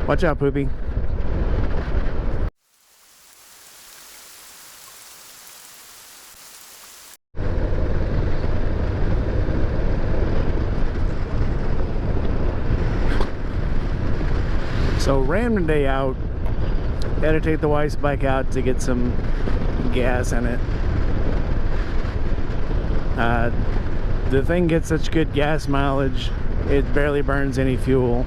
Watch out, Poopy. So random day out, had to take the wife's bike out to get some gas in it. The thing gets such good gas mileage, it barely burns any fuel.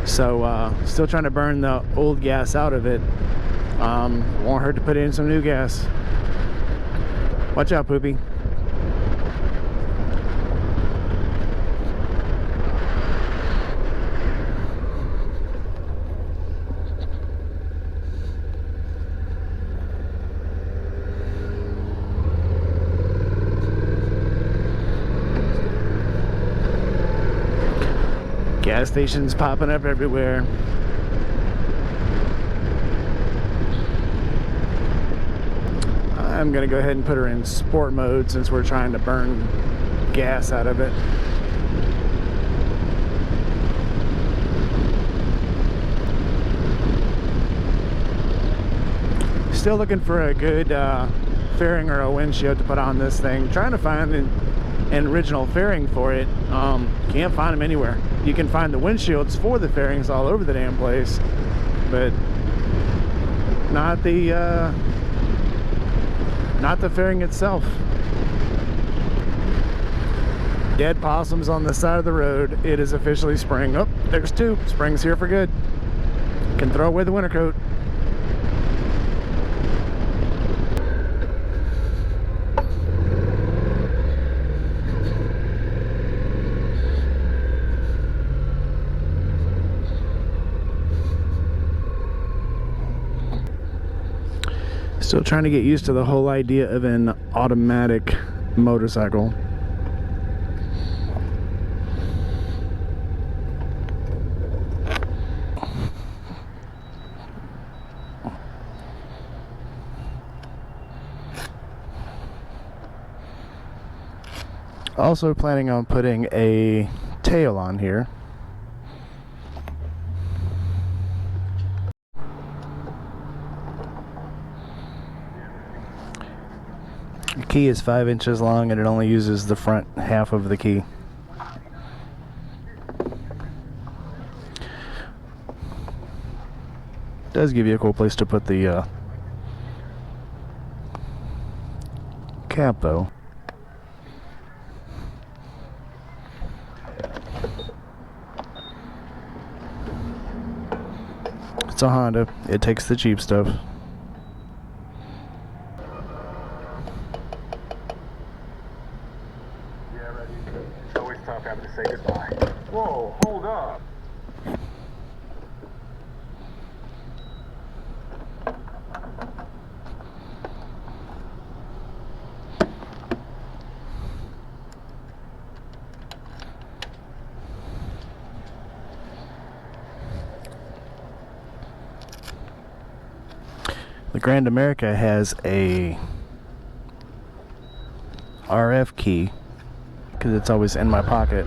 So still trying to burn the old gas out of it. Won't hurt to put in some new gas. Watch out, Poopy. Gas stations popping up everywhere. I'm gonna go ahead and put her in sport mode since we're trying to burn gas out of it. Still looking for a good fairing or a windshield to put on this thing. Trying to find an original fairing for it. Can't find them anywhere. You can find the windshields for the fairings all over the damn place, but not the fairing itself. Dead possums on the side of the road. It is officially spring. Oh, there's two. Spring's here for good. Can throw away the winter coat. Still trying to get used to the whole idea of an automatic motorcycle. Also planning on putting a tail on here. The key is 5 inches long and it only uses the front half of the key. Does give you a cool place to put the cap though. It's a Honda. It takes the cheap stuff. Having to say goodbye. Whoa, hold up. The Grand America has a RF key because it's always in my pocket.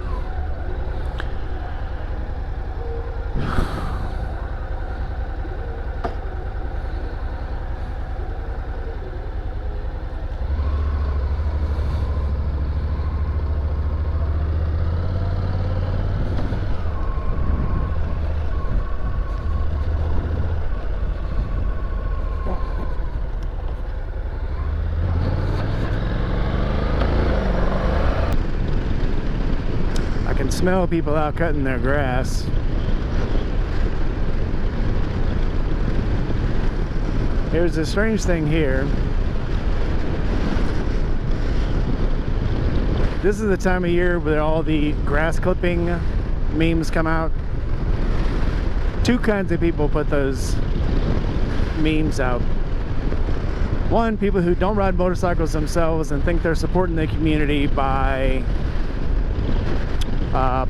Smell people out cutting their grass. Here's a strange thing here. This is the time of year where all the grass clipping memes come out. Two kinds of people put those memes out. One, people who don't ride motorcycles themselves and think they're supporting the community by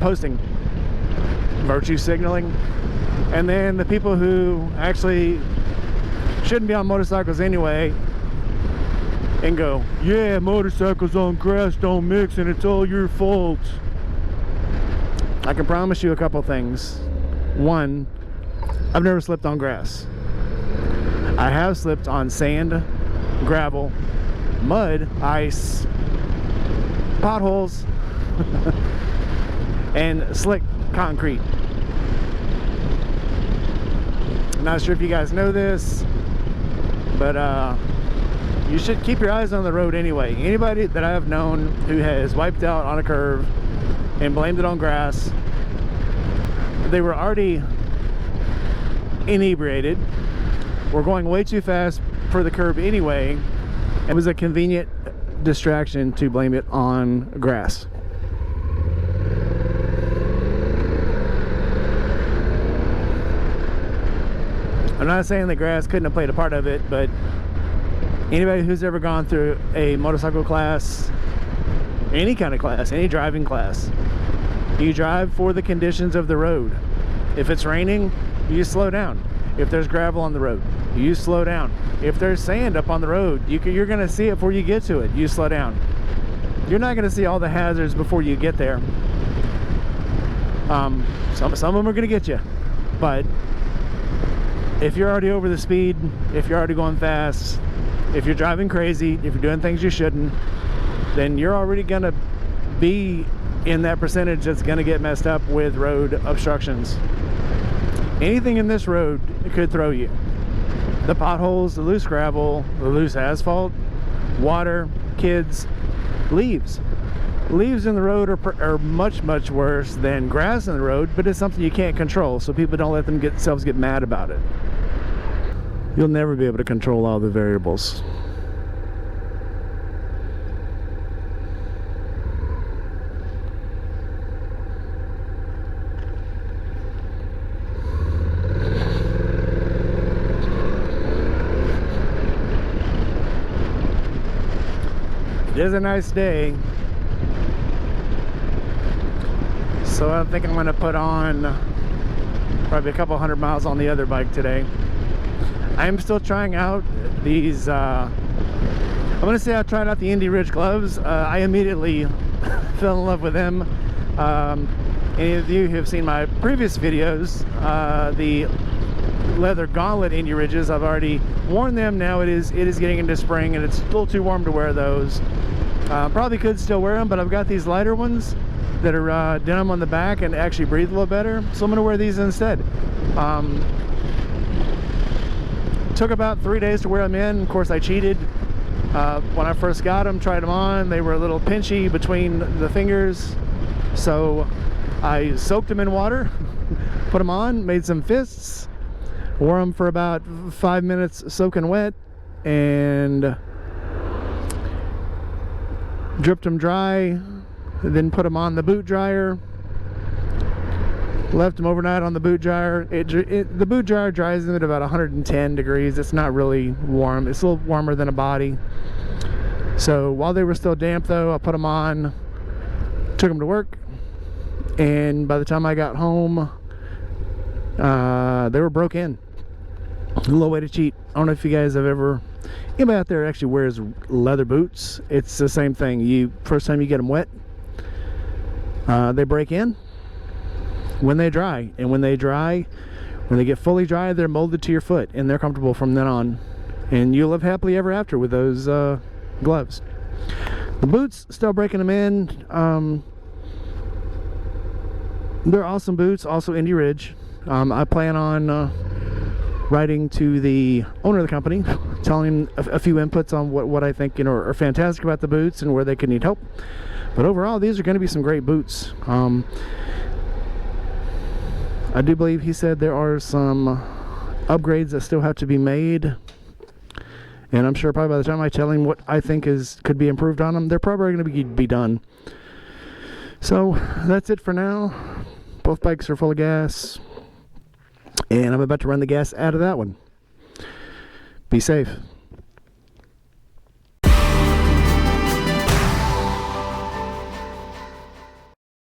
posting, virtue signaling. And then the people who actually shouldn't be on motorcycles anyway and go, yeah, motorcycles on grass don't mix and it's all your fault. I can promise you a couple things. One, I've never slipped on grass. I have slipped on sand, gravel, mud, ice, potholes, and slick concrete. I'm not sure if you guys know this, but you should keep your eyes on the road anyway. Anybody that I have known who has wiped out on a curve and blamed it on grass, they were already inebriated, were going way too fast for the curve anyway. It was a convenient distraction to blame it on grass. I'm not saying the grass couldn't have played a part of it, but anybody who's ever gone through a motorcycle class, any kind of class, any driving class, you drive for the conditions of the road. If it's raining, you slow down. If there's gravel on the road, you slow down. If there's sand up on the road, you're going to see it before you get to it. You slow down. You're not going to see all the hazards before you get there. Some of them are going to get you. But if you're already over the speed, if you're already going fast, if you're driving crazy, if you're doing things you shouldn't, then you're already going to be in that percentage that's going to get messed up with road obstructions. Anything in this road could throw you. The potholes, the loose gravel, the loose asphalt, water, kids, leaves. Leaves in the road are much, much worse than grass in the road, but it's something you can't control, so people don't let themselves get mad about it. You'll never be able to control all the variables. It is a nice day, so I think I'm going to put on probably a couple 100 miles on the other bike today. I am still trying out these, I'm going to say I tried out the Indy Ridge gloves. I immediately fell in love with them. Any of you who have seen my previous videos, the leather gauntlet Indy Ridges, I've already worn them. Now it is getting into spring and it's a little too warm to wear those. Probably could still wear them, but I've got these lighter ones that are denim on the back and actually breathe a little better, so I'm going to wear these instead. Took about 3 days to wear them in. Of course, I cheated. When I first got them, tried them on, they were a little pinchy between the fingers, so I soaked them in water, put them on, made some fists, wore them for about 5 minutes soaking wet, and dripped them dry, then put them on the boot dryer, left them overnight on the boot dryer. The boot dryer dries them at about 110 degrees. It's not really warm. It's a little warmer than a body. So while they were still damp though, I put them on, took them to work, and by the time I got home, they were broke in. A little way to cheat. I don't know if you guys have ever, anybody out there actually wears leather boots. It's the same thing. First time you get them wet, they break in when they dry, and when they get fully dry, they're molded to your foot and they're comfortable from then on, and you'll live happily ever after with those gloves. The boots, still breaking them in. They're awesome boots, also Indy Ridge. I plan on writing to the owner of the company, telling him a few inputs on what I think are fantastic about the boots and where they could need help. But overall, these are going to be some great boots. I do believe he said there are some upgrades that still have to be made, and I'm sure probably by the time I tell him what I think could be improved on them, they're probably going to be done. So that's it for now. Both bikes are full of gas, and I'm about to run the gas out of that one. Be safe.